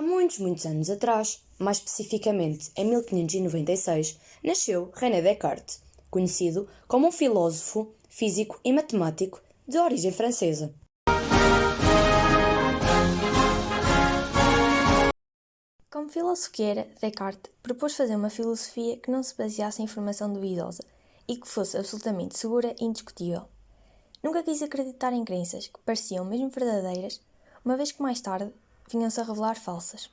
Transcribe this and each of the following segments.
Muitos anos atrás, mais especificamente em 1596, nasceu René Descartes, conhecido como um filósofo, físico e matemático de origem francesa. Como filósofo que era, Descartes propôs fazer uma filosofia que não se baseasse em informação duvidosa e que fosse absolutamente segura e indiscutível. Nunca quis acreditar em crenças que pareciam mesmo verdadeiras, uma vez que mais tarde vinham-se a revelar falsas.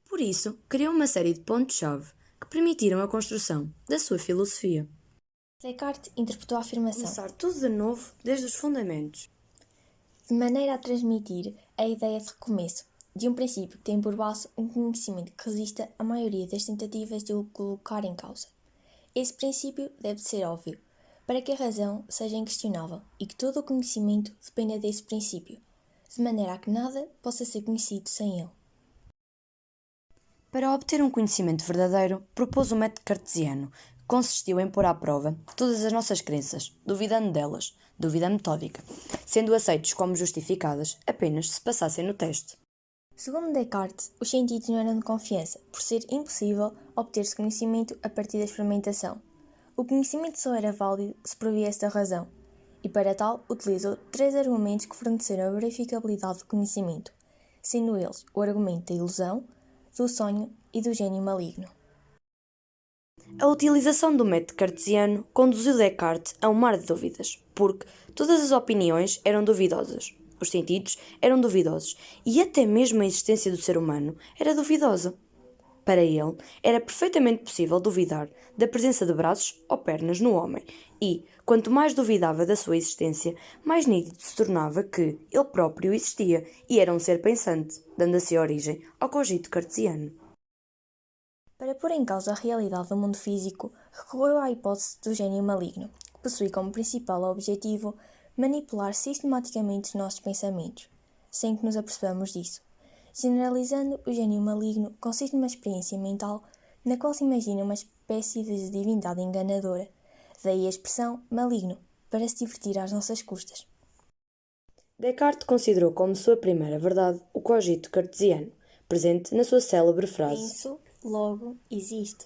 Por isso, criou uma série de pontos-chave que permitiram a construção da sua filosofia. Descartes interpretou a afirmação Começar tudo de novo desde os fundamentos. de maneira a transmitir a ideia de recomeço, de um princípio que tem por base um conhecimento que resista à maioria das tentativas de o colocar em causa. Esse princípio deve ser óbvio, para que a razão seja inquestionável e que todo o conhecimento dependa desse princípio, de maneira a que nada possa ser conhecido sem ele. Para obter um conhecimento verdadeiro, propôs o método cartesiano, que consistiu em pôr à prova todas as nossas crenças, duvidando delas, dúvida metódica, sendo aceitos como justificadas apenas se passassem no teste. Segundo Descartes, os sentidos não eram de confiança, por ser impossível obter-se conhecimento a partir da experimentação. O conhecimento só era válido se proviesse da razão, e para tal utilizou 3 argumentos que forneceram a verificabilidade do conhecimento, sendo eles o argumento da ilusão, do sonho e do gênio maligno. A utilização do método cartesiano conduziu Descartes a um mar de dúvidas, porque todas as opiniões eram duvidosas, os sentidos eram duvidosos e até mesmo a existência do ser humano era duvidosa. Para ele, era perfeitamente possível duvidar da presença de braços ou pernas no homem e, quanto mais duvidava da sua existência, mais nítido se tornava que ele próprio existia e era um ser pensante, dando assim origem ao cogito cartesiano. Para pôr em causa a realidade do mundo físico, recorreu à hipótese do gênio maligno, que possui como principal objetivo manipular sistematicamente os nossos pensamentos, sem que nos apercebamos disso. Generalizando, o gênio maligno consiste numa experiência mental na qual se imagina uma espécie de divindade enganadora, daí a expressão maligno, para se divertir às nossas custas. Descartes considerou como sua primeira verdade o cogito cartesiano, presente na sua célebre frase, Penso, logo existo.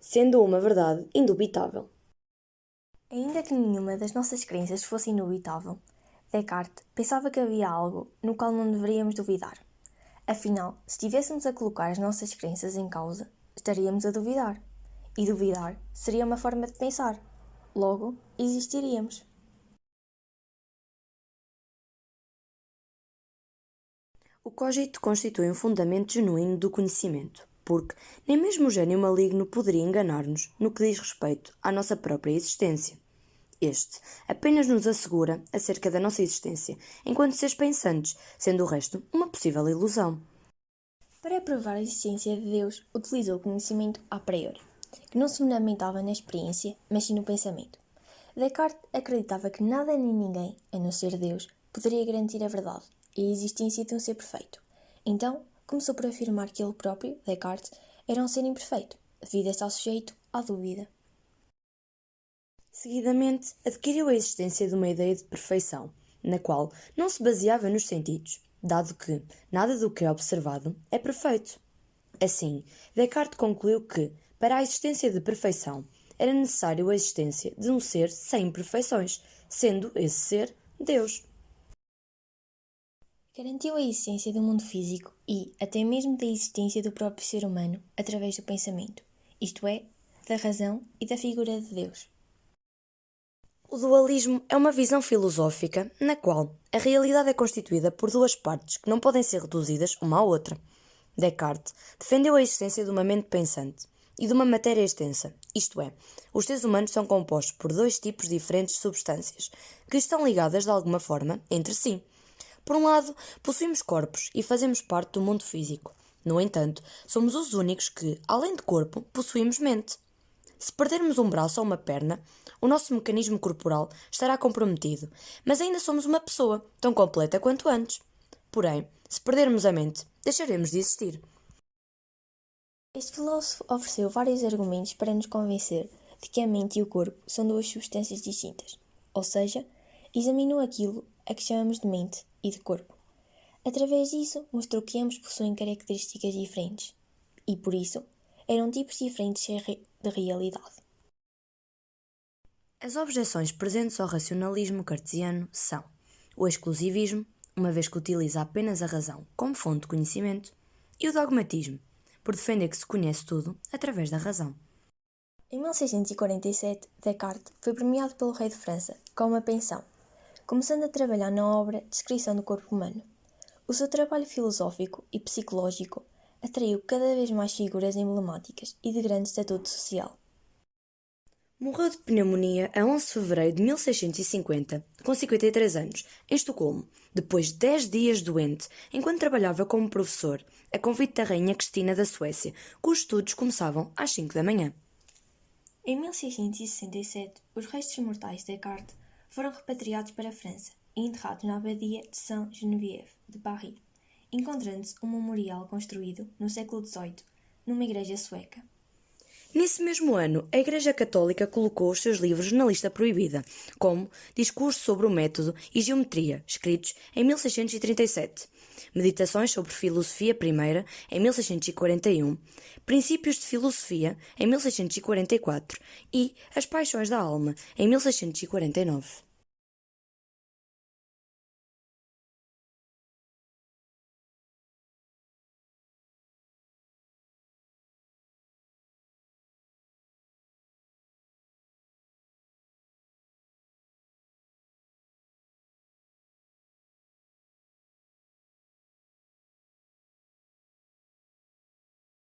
sendo uma verdade indubitável. Ainda que nenhuma das nossas crenças fosse indubitável, Descartes pensava que havia algo no qual não deveríamos duvidar. Afinal, se estivéssemos a colocar as nossas crenças em causa, estaríamos a duvidar. E duvidar seria uma forma de pensar. Logo, existiríamos. O cogito constitui um fundamento genuíno do conhecimento, porque nem mesmo o gênio maligno poderia enganar-nos no que diz respeito à nossa própria existência. Este apenas nos assegura acerca da nossa existência enquanto seres pensantes, sendo o resto uma possível ilusão. Para provar a existência de Deus, utilizou o conhecimento a priori, que não se fundamentava na experiência, mas sim no pensamento. Descartes acreditava que nada nem ninguém, a não ser Deus, poderia garantir a verdade e a existência de um ser perfeito. Então, começou por afirmar que ele próprio, Descartes, era um ser imperfeito, devido a estar sujeito à dúvida. Seguidamente, adquiriu a existência de uma ideia de perfeição, na qual não se baseava nos sentidos, dado que nada do que é observado é perfeito. Assim, Descartes concluiu que, para a existência de perfeição, era necessário a existência de um ser sem imperfeições, sendo esse ser Deus. Garantiu a existência do mundo físico e, até mesmo da existência do próprio ser humano, através do pensamento, isto é, da razão e da figura de Deus. O dualismo é uma visão filosófica na qual a realidade é constituída por duas partes que não podem ser reduzidas uma à outra. Descartes defendeu a existência de uma mente pensante e de uma matéria extensa, isto é, os seres humanos são compostos por dois tipos diferentes de substâncias, que estão ligadas de alguma forma entre si. Por um lado, possuímos corpos e fazemos parte do mundo físico. No entanto, somos os únicos que, além de corpo, possuímos mente. Se perdermos um braço ou uma perna, o nosso mecanismo corporal estará comprometido, mas ainda somos uma pessoa, tão completa quanto antes. Porém, se perdermos a mente, deixaremos de existir. Este filósofo ofereceu vários argumentos para nos convencer de que a mente e o corpo são duas substâncias distintas, ou seja, examinou aquilo a que chamamos de mente e de corpo. Através disso, mostrou que ambos possuem características diferentes e, por isso, eram tipos diferentes de realidade. As objeções presentes ao racionalismo cartesiano são o exclusivismo, uma vez que utiliza apenas a razão como fonte de conhecimento, e o dogmatismo, por defender que se conhece tudo através da razão. Em 1647, Descartes foi premiado pelo rei de França com uma pensão, começando a trabalhar na obra Descrição do Corpo Humano. O seu trabalho filosófico e psicológico atraiu cada vez mais figuras emblemáticas e de grande estatuto social. Morreu de pneumonia a 11 de fevereiro de 1650, com 53 anos, em Estocolmo, depois de 10 dias doente, enquanto trabalhava como professor, a convite da Rainha Cristina da Suécia, cujos estudos começavam às 5 da manhã. Em 1667, os restos mortais de Descartes foram repatriados para a França e enterrados na abadia de Saint-Geneviève de Paris, encontrando-se um memorial construído no século XVIII numa igreja sueca. Nesse mesmo ano, a Igreja Católica colocou os seus livros na lista proibida, como Discurso sobre o Método e Geometria, escritos em 1637, Meditações sobre Filosofia I, em 1641, Princípios de Filosofia, em 1644 e As Paixões da Alma, em 1649.